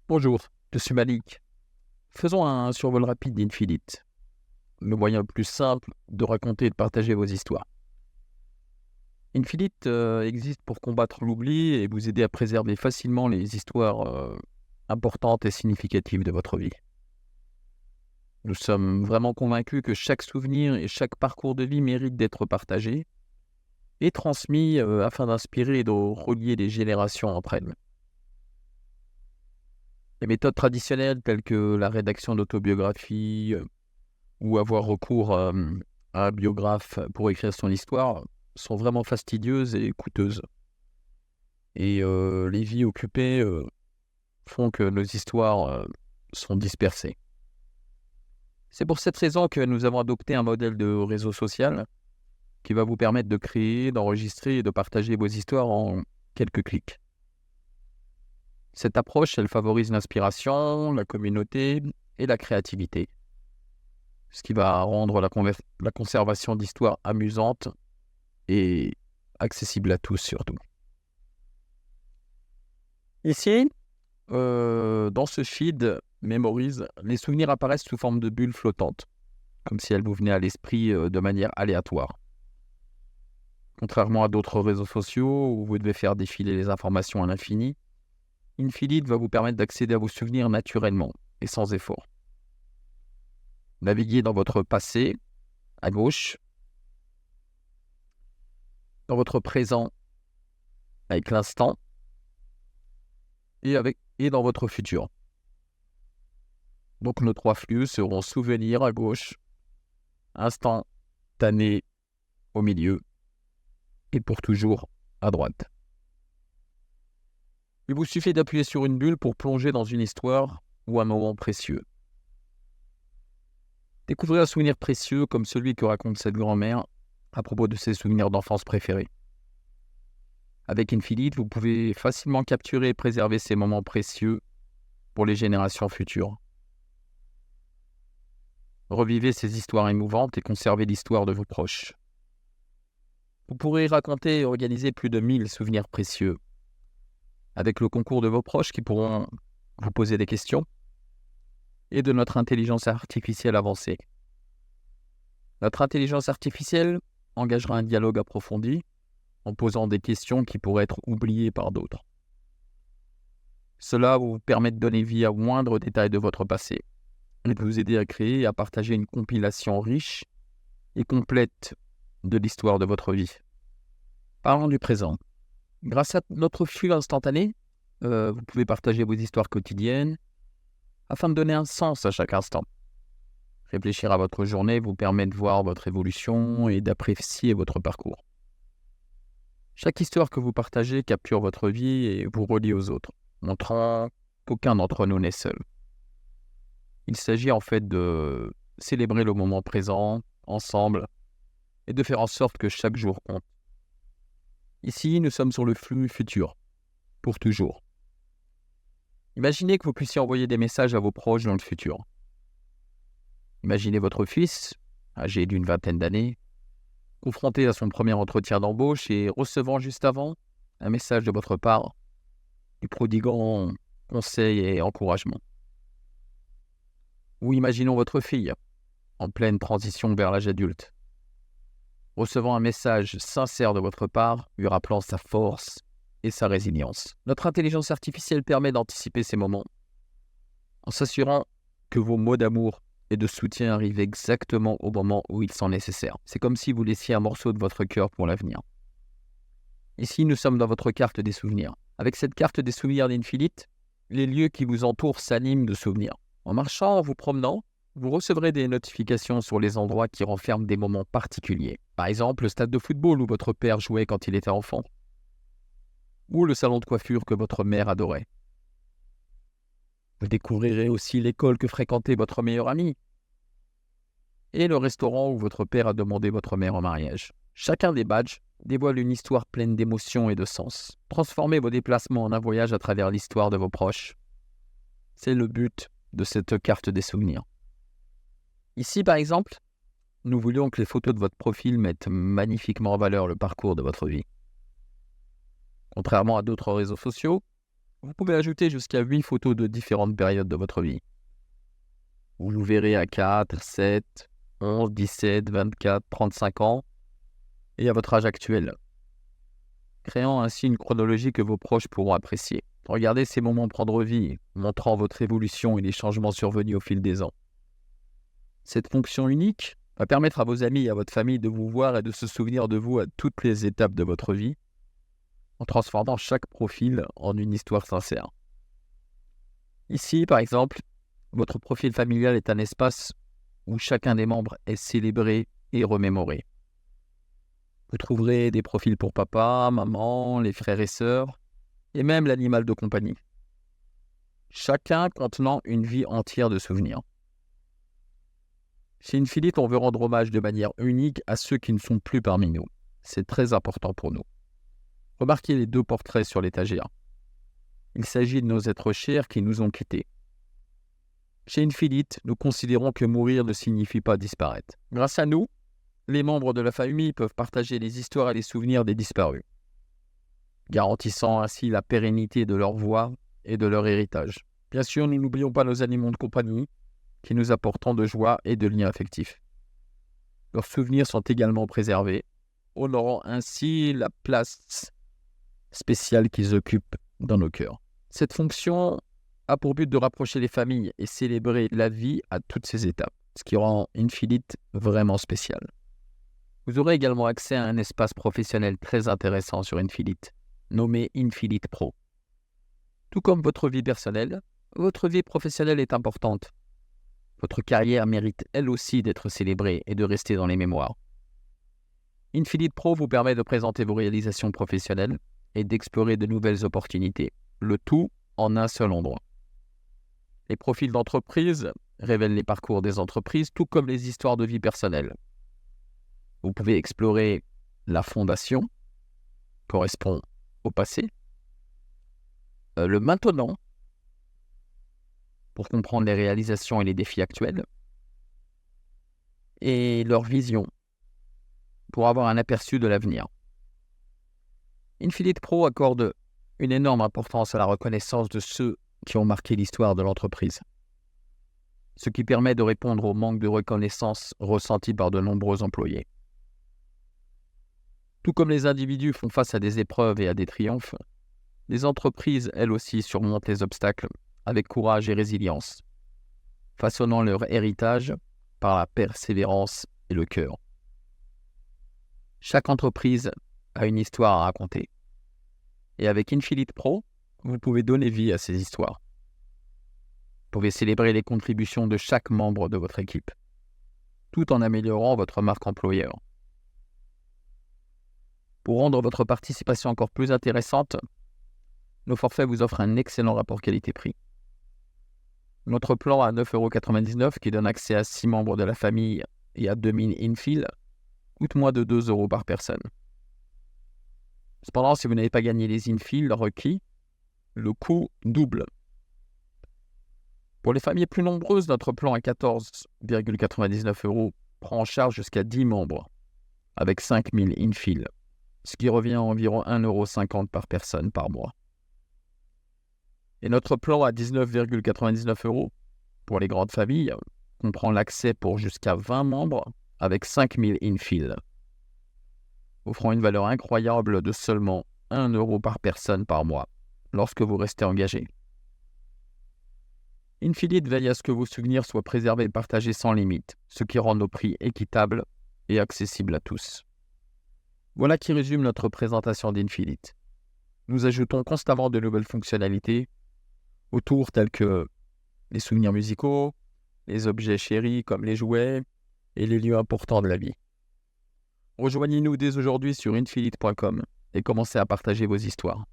Bonjour, je suis Malik. Faisons un survol rapide d'Infinite, le moyen le plus simple de raconter et de partager vos histoires. Infinite existe pour combattre l'oubli et vous aider à préserver facilement les histoires importantes et significatives de votre vie. Nous sommes vraiment convaincus que chaque souvenir et chaque parcours de vie mérite d'être partagé et transmis afin d'inspirer et de relier les générations entre elles. Les méthodes traditionnelles telles que la rédaction d'autobiographies ou avoir recours à un biographe pour écrire son histoire sont vraiment fastidieuses et coûteuses. Et les vies occupées font que nos histoires sont dispersées. C'est pour cette raison que nous avons adopté un modèle de réseau social qui va vous permettre de créer, d'enregistrer et de partager vos histoires en quelques clics. Cette approche, elle favorise l'inspiration, la communauté et la créativité, ce qui va rendre la conservation d'histoires amusante et accessible à tous surtout. Ici, dans ce feed Memories, les souvenirs apparaissent sous forme de bulles flottantes, comme si elles vous venaient à l'esprit de manière aléatoire. Contrairement à d'autres réseaux sociaux où vous devez faire défiler les informations à l'infini, Infinite va vous permettre d'accéder à vos souvenirs naturellement et sans effort. Naviguez dans votre passé, à gauche, dans votre présent, avec l'instant, et dans votre futur. Donc nos trois flux seront souvenirs à gauche, instantané au milieu, et pour toujours à droite. Il vous suffit d'appuyer sur une bulle pour plonger dans une histoire ou un moment précieux. Découvrez un souvenir précieux comme celui que raconte cette grand-mère à propos de ses souvenirs d'enfance préférés. Avec Infinite, vous pouvez facilement capturer et préserver ces moments précieux pour les générations futures. Revivez ces histoires émouvantes et conservez l'histoire de vos proches. Vous pourrez raconter et organiser plus de 1000 souvenirs précieux, avec le concours de vos proches qui pourront vous poser des questions, et de notre intelligence artificielle avancée. Notre intelligence artificielle engagera un dialogue approfondi en posant des questions qui pourraient être oubliées par d'autres. Cela vous permet de donner vie à moindre détail de votre passé et de vous aider à créer et à partager une compilation riche et complète de l'histoire de votre vie. Parlons du présent. Grâce à notre flux instantané, vous pouvez partager vos histoires quotidiennes afin de donner un sens à chaque instant. Réfléchir à votre journée vous permet de voir votre évolution et d'apprécier votre parcours. Chaque histoire que vous partagez capture votre vie et vous relie aux autres, montrant qu'aucun d'entre nous n'est seul. Il s'agit en fait de célébrer le moment présent, ensemble, et de faire en sorte que chaque jour compte. Ici, nous sommes sur le flux futur, pour toujours. Imaginez que vous puissiez envoyer des messages à vos proches dans le futur. Imaginez votre fils, âgé d'une vingtaine d'années, confronté à son premier entretien d'embauche et recevant juste avant un message de votre part, lui prodiguant conseils et encouragements. Ou imaginons votre fille, en pleine transition vers l'âge adulte, recevant un message sincère de votre part, lui rappelant sa force et sa résilience. Notre intelligence artificielle permet d'anticiper ces moments, en s'assurant que vos mots d'amour et de soutien arrivent exactement au moment où ils sont nécessaires. C'est comme si vous laissiez un morceau de votre cœur pour l'avenir. Ici, nous sommes dans votre carte des souvenirs. Avec cette carte des souvenirs d'Infinite, les lieux qui vous entourent s'animent de souvenirs. En marchant, en vous promenant, vous recevrez des notifications sur les endroits qui renferment des moments particuliers. Par exemple, le stade de football où votre père jouait quand il était enfant. Ou le salon de coiffure que votre mère adorait. Vous découvrirez aussi l'école que fréquentait votre meilleur ami. Et le restaurant où votre père a demandé votre mère en mariage. Chacun des badges dévoile une histoire pleine d'émotions et de sens. Transformez vos déplacements en un voyage à travers l'histoire de vos proches. C'est le but de cette carte des souvenirs. Ici, par exemple, nous voulions que les photos de votre profil mettent magnifiquement en valeur le parcours de votre vie. Contrairement à d'autres réseaux sociaux, Vous pouvez ajouter jusqu'à 8 photos de différentes périodes de votre vie. Vous nous verrez à 4, 7, 11, 17, 24, 35 ans et à votre âge actuel, créant ainsi une chronologie que vos proches pourront apprécier. Regardez ces moments prendre vie, montrant votre évolution et les changements survenus au fil des ans. Cette fonction unique va permettre à vos amis et à votre famille de vous voir et de se souvenir de vous à toutes les étapes de votre vie, en transformant chaque profil en une histoire sincère. Ici, par exemple, votre profil familial est un espace où chacun des membres est célébré et remémoré. Vous trouverez des profils pour papa, maman, les frères et sœurs, et même l'animal de compagnie. Chacun contenant une vie entière de souvenirs. Chez Infinite, on veut rendre hommage de manière unique à ceux qui ne sont plus parmi nous. C'est très important pour nous. Remarquez les 2 portraits sur l'étagère. Il s'agit de nos êtres chers qui nous ont quittés. Chez Infinite, nous considérons que mourir ne signifie pas disparaître. Grâce à nous, les membres de la famille peuvent partager les histoires et les souvenirs des disparus, garantissant ainsi la pérennité de leur voix et de leur héritage. Bien sûr, nous n'oublions pas nos animaux de compagnie, qui nous apportent tant de joie et de liens affectifs. Leurs souvenirs sont également préservés, honorant ainsi la place spéciale qu'ils occupent dans nos cœurs. Cette fonction a pour but de rapprocher les familles et célébrer la vie à toutes ses étapes, ce qui rend Infinite vraiment spécial. Vous aurez également accès à un espace professionnel très intéressant sur Infinite, nommé Infinite Pro. Tout comme votre vie personnelle, votre vie professionnelle est importante. Votre carrière mérite elle aussi d'être célébrée et de rester dans les mémoires. Infinite Pro vous permet de présenter vos réalisations professionnelles et d'explorer de nouvelles opportunités, le tout en un seul endroit. Les profils d'entreprise révèlent les parcours des entreprises, tout comme les histoires de vie personnelle. Vous pouvez explorer la fondation, correspond au passé, le maintenant, pour comprendre les réalisations et les défis actuels, et leur vision, pour avoir un aperçu de l'avenir. Infinite Pro accorde une énorme importance à la reconnaissance de ceux qui ont marqué l'histoire de l'entreprise, ce qui permet de répondre au manque de reconnaissance ressenti par de nombreux employés. Tout comme les individus font face à des épreuves et à des triomphes, les entreprises, elles aussi, surmontent les obstacles avec courage et résilience, façonnant leur héritage par la persévérance et le cœur. Chaque entreprise a une histoire à raconter. Et avec Infinite Pro, vous pouvez donner vie à ces histoires. Vous pouvez célébrer les contributions de chaque membre de votre équipe, tout en améliorant votre marque employeur. Pour rendre votre participation encore plus intéressante, nos forfaits vous offrent un excellent rapport qualité-prix. Notre plan à 9,99 € qui donne accès à 6 membres de la famille et à 2000 infils coûte moins de 2 € par personne. Cependant, si vous n'avez pas gagné les infils requis, le coût double. Pour les familles plus nombreuses, notre plan à 14,99 € prend en charge jusqu'à 10 membres, avec 5000 infils, ce qui revient à environ 1,50 € par personne par mois. Et notre plan à 19,99 € pour les grandes familles comprend l'accès pour jusqu'à 20 membres avec 5000 infils, offrant une valeur incroyable de seulement 1 € par personne par mois lorsque vous restez engagé. Infinite veille à ce que vos souvenirs soient préservés et partagés sans limite, ce qui rend nos prix équitables et accessibles à tous. Voilà qui résume notre présentation d'Infinite. Nous ajoutons constamment de nouvelles fonctionnalités autour telles que les souvenirs musicaux, les objets chéris comme les jouets et les lieux importants de la vie. Rejoignez-nous dès aujourd'hui sur infinite.com et commencez à partager vos histoires.